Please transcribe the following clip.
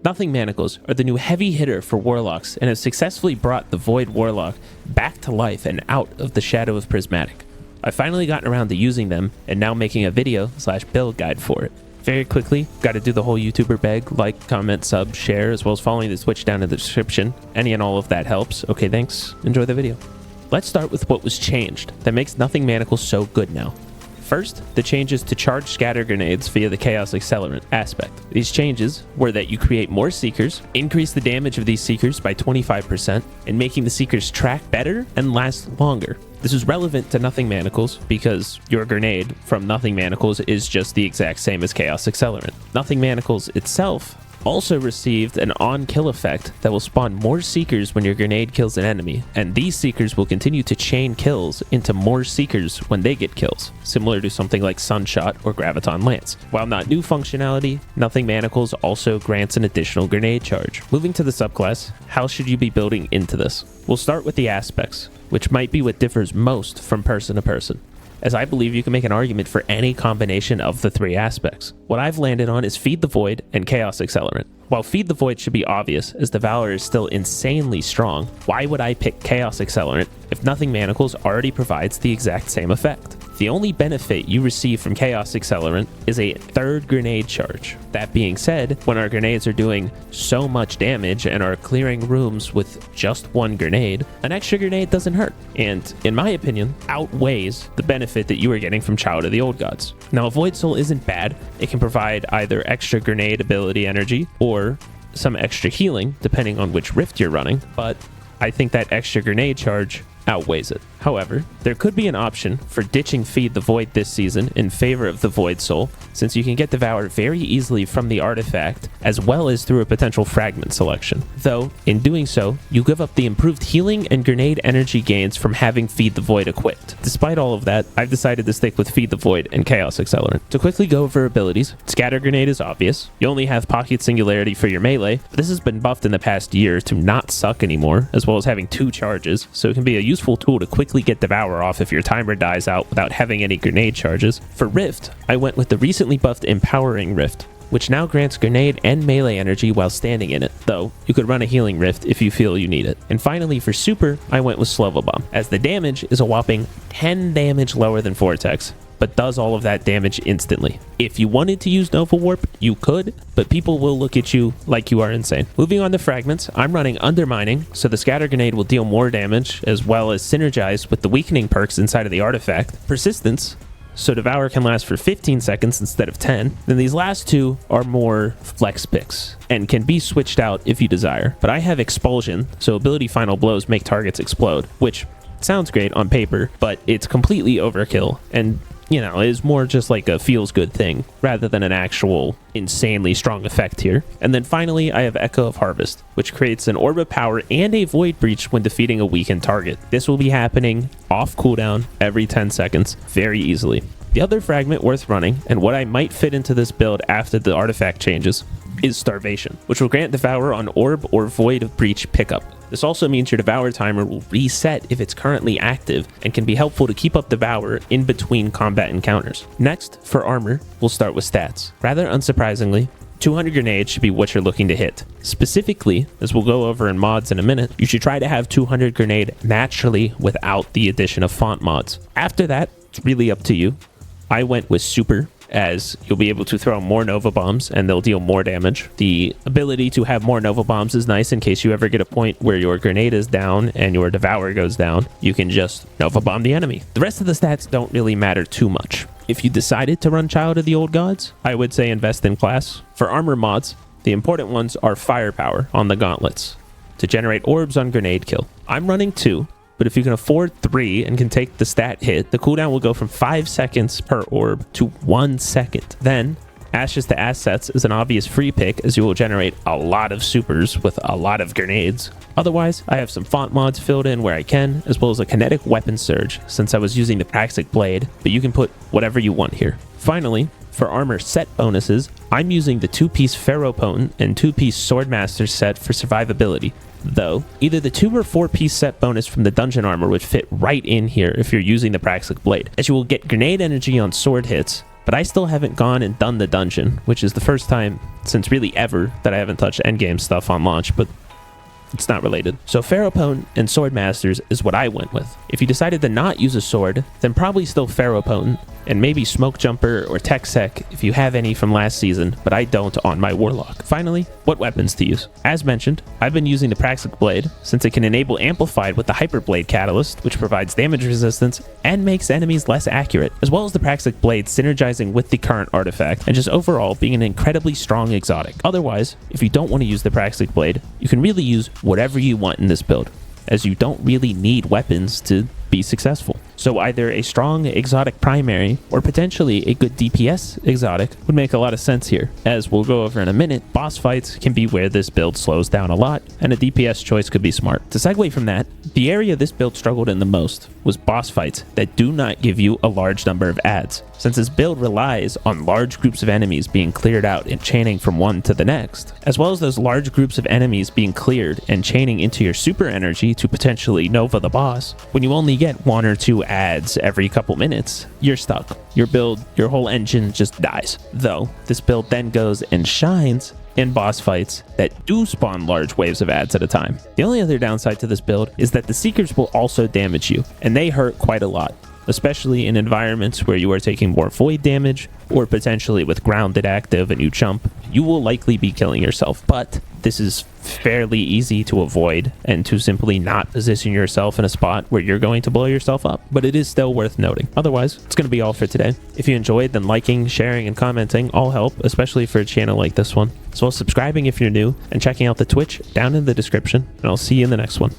Nothing Manacles are the new heavy hitter for Warlocks and have successfully brought the Void Warlock back to life and out of the shadow of Prismatic. I've finally gotten around to using them and now making a video/build guide for it. Very quickly, got to do the whole YouTuber beg, like, comment, sub, share, as well as following the Twitch down in the description. Any and all of that helps. Okay, thanks. Enjoy the video. Let's start with what was changed that makes Nothing Manacles so good now. First, the changes to charge scatter grenades via the Chaos Accelerant aspect. These changes were that you create more Seekers, increase the damage of these Seekers by 25%, and making the Seekers track better and last longer. This is relevant to Nothing Manacles because your grenade from Nothing Manacles is just the exact same as Chaos Accelerant. Nothing Manacles itself also received an on-kill effect that will spawn more Seekers when your grenade kills an enemy, and these Seekers will continue to chain kills into more Seekers when they get kills, similar to something like Sunshot or Graviton Lance. While not new functionality, Nothing Manacles also grants an additional grenade charge. Moving to the subclass, how should you be building into this? We'll start with the aspects, which might be what differs most from person to person, as I believe you can make an argument for any combination of the three aspects. What I've landed on is Feed the Void and Chaos Accelerant. While Feed the Void should be obvious, as the Valor is still insanely strong, why would I pick Chaos Accelerant if Nothing Manacles already provides the exact same effect? The only benefit you receive from Chaos Accelerant is a third grenade charge. That being said, when our grenades are doing so much damage and are clearing rooms with just one grenade, an extra grenade doesn't hurt, and in my opinion, outweighs the benefit that you are getting from Child of the Old Gods. Now, a Void Soul isn't bad. It can provide either extra grenade ability energy or some extra healing, depending on which rift you're running, but I think that extra grenade charge outweighs it. However, there could be an option for ditching Feed the Void this season in favor of the Void Soul, since you can get Devour very easily from the artifact, as well as through a potential Fragment selection. Though, in doing so, you give up the improved healing and grenade energy gains from having Feed the Void equipped. Despite all of that, I've decided to stick with Feed the Void and Chaos Accelerant. To quickly go over abilities, Scatter Grenade is obvious. You only have Pocket Singularity for your melee, but this has been buffed in the past year to not suck anymore, as well as having 2 charges, so it can be a useful tool to quickly get Devour off if your timer dies out without having any grenade charges. For Rift, I went with the recently buffed Empowering Rift, which now grants grenade and melee energy while standing in it, though you could run a healing rift if you feel you need it. And finally, for Super, I went with Slovo Bomb, as the damage is a whopping 10 damage lower than Vortex, but does all of that damage instantly. If you wanted to use Nova Warp, you could, but people will look at you like you are insane. Moving on to Fragments, I'm running Undermining, so the Scatter Grenade will deal more damage, as well as synergize with the weakening perks inside of the artifact. Persistence, so Devour can last for 15 seconds instead of 10. Then these last two are more flex picks and can be switched out if you desire. But I have Expulsion, so ability Final Blows make targets explode, which sounds great on paper, but it's completely overkill, and you know, is more just like a feels good thing rather than an actual insanely strong effect here. And then finally, I have Echo of Harvest, which creates an Orb of Power and a Void Breach when defeating a weakened target. This will be happening off cooldown every 10 seconds very easily. The other fragment worth running, and what I might fit into this build after the artifact changes, is Starvation, which will grant Devour on Orb or Void Breach pickup. This also means your Devour timer will reset if it's currently active and can be helpful to keep up Devour in between combat encounters. Next, for armor, we'll start with stats. Rather unsurprisingly, 200 grenades should be what you're looking to hit. Specifically, as we'll go over in mods in a minute, you should try to have 200 grenade naturally without the addition of font mods. After that, it's really up to you. I went with Super, as you'll be able to throw more Nova Bombs and they'll deal more damage. The ability to have more Nova Bombs is nice in case you ever get a point where your grenade is down and your Devour goes down. You can just Nova Bomb the enemy. The rest of the stats don't really matter too much. If you decided to run Child of the Old Gods, I would say invest in class. For armor mods, the important ones are Firepower on the gauntlets to generate orbs on grenade kill. I'm running 2. But if you can afford 3 and can take the stat hit, the cooldown will go from 5 seconds per orb to 1 second. Then, Ashes to Assets is an obvious free pick, as you will generate a lot of supers with a lot of grenades. Otherwise, I have some font mods filled in where I can, as well as a kinetic weapon surge, since I was using the Praxic Blade, but you can put whatever you want here. Finally, for armor set bonuses, I'm using the 2-piece Ferropotent and 2-piece Swordmaster set for survivability. Though, either the 2 or 4-piece set bonus from the dungeon armor would fit right in here if you're using the Praxic Blade, as you will get grenade energy on sword hits, but but I still haven't gone and done the dungeon, which is the first time since really ever that I haven't touched endgame stuff on launch, but it's not related. So Ferropotent and Sword Masters is what I went with. If you decided to not use a sword, then probably still Ferropotent, and maybe Smoke Jumper or Tech Sec if you have any from last season, but I don't on my Warlock. Finally, what weapons to use. As mentioned, I've been using the Praxic Blade since it can enable Amplified with the Hyper Blade Catalyst, which provides damage resistance and makes enemies less accurate, as well as the Praxic Blade synergizing with the current artifact and just overall being an incredibly strong exotic. Otherwise, if you don't want to use the Praxic Blade, you can really use whatever you want in this build, as you don't really need weapons to be successful. So either a strong exotic primary or potentially a good DPS exotic would make a lot of sense here. As we'll go over in a minute, boss fights can be where this build slows down a lot, and a DPS choice could be smart. To segue from that, the area this build struggled in the most was boss fights that do not give you a large number of adds. Since this build relies on large groups of enemies being cleared out and chaining from one to the next, as well as those large groups of enemies being cleared and chaining into your super energy to potentially Nova the boss, when you only get 1 or 2 adds every couple minutes, you're stuck. Your build, your whole engine just dies. Though, this build then goes and shines in boss fights that do spawn large waves of adds at a time. The only other downside to this build is that the Seekers will also damage you, and they hurt quite a lot, especially in environments where you are taking more void damage, or potentially with grounded active and you jump, you will likely be killing yourself. But this is fairly easy to avoid and to simply not position yourself in a spot where you're going to blow yourself up. But it is still worth noting. Otherwise, it's going to be all for today. If you enjoyed, then liking, sharing, and commenting all help, especially for a channel like this one, as well as subscribing if you're new and checking out the Twitch down in the description, and I'll see you in the next one.